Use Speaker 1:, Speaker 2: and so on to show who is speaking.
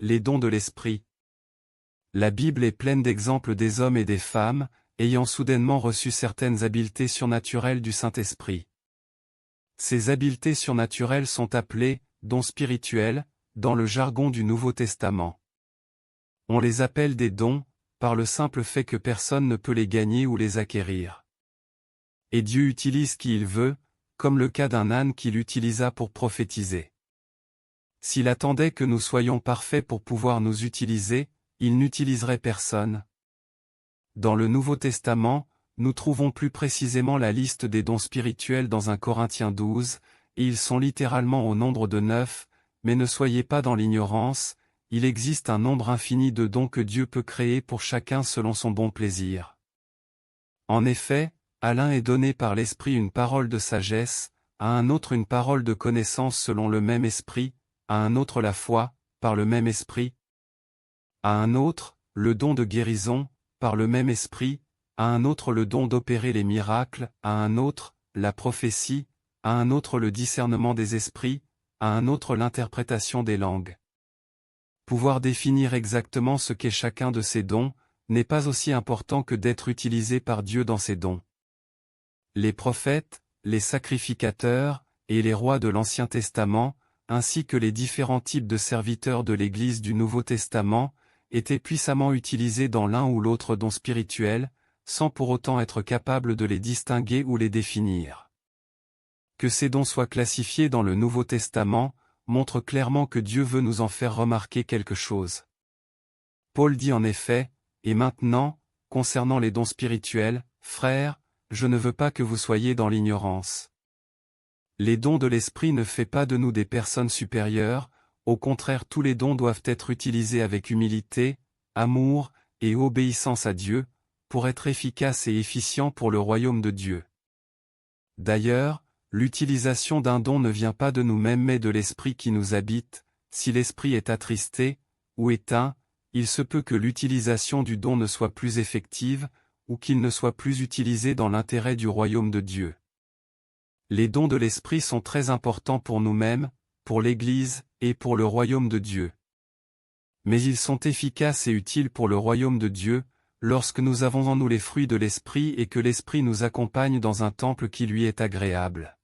Speaker 1: Les dons de l'esprit. La Bible est pleine d'exemples des hommes et des femmes, ayant soudainement reçu certaines habiletés surnaturelles du Saint-Esprit. Ces habiletés surnaturelles sont appelées « dons spirituels » dans le jargon du Nouveau Testament. On les appelle des dons, par le simple fait que personne ne peut les gagner ou les acquérir. Et Dieu utilise qui il veut, comme le cas d'un âne qu'il utilisa pour prophétiser. S'il attendait que nous soyons parfaits pour pouvoir nous utiliser, il n'utiliserait personne. Dans le Nouveau Testament, nous trouvons plus précisément la liste des dons spirituels dans 1 Corinthiens 12, et ils sont littéralement au nombre de 9, mais ne soyez pas dans l'ignorance, il existe un nombre infini de dons que Dieu peut créer pour chacun selon son bon plaisir. En effet, à l'un est donné par l'Esprit une parole de sagesse, à un autre une parole de connaissance selon le même Esprit, à un autre la foi, par le même Esprit, à un autre, le don de guérison, par le même Esprit, à un autre le don d'opérer les miracles, à un autre, la prophétie, à un autre le discernement des esprits, à un autre l'interprétation des langues. Pouvoir définir exactement ce qu'est chacun de ces dons, n'est pas aussi important que d'être utilisé par Dieu dans ces dons. Les prophètes, les sacrificateurs, et les rois de l'Ancien Testament, ainsi que les différents types de serviteurs de l'Église du Nouveau Testament, étaient puissamment utilisés dans l'un ou l'autre don spirituel, sans pour autant être capables de les distinguer ou les définir. Que ces dons soient classifiés dans le Nouveau Testament, montre clairement que Dieu veut nous en faire remarquer quelque chose. Paul dit en effet, « Et maintenant, concernant les dons spirituels, frères, je ne veux pas que vous soyez dans l'ignorance. » Les dons de l'Esprit ne font pas de nous des personnes supérieures, au contraire tous les dons doivent être utilisés avec humilité, amour, et obéissance à Dieu, pour être efficaces et efficients pour le royaume de Dieu. D'ailleurs, l'utilisation d'un don ne vient pas de nous-mêmes mais de l'Esprit qui nous habite. Si l'Esprit est attristé, ou éteint, il se peut que l'utilisation du don ne soit plus effective, ou qu'il ne soit plus utilisé dans l'intérêt du royaume de Dieu. Les dons de l'Esprit sont très importants pour nous-mêmes, pour l'Église, et pour le royaume de Dieu. Mais ils sont efficaces et utiles pour le royaume de Dieu, lorsque nous avons en nous les fruits de l'Esprit et que l'Esprit nous accompagne dans un temple qui lui est agréable.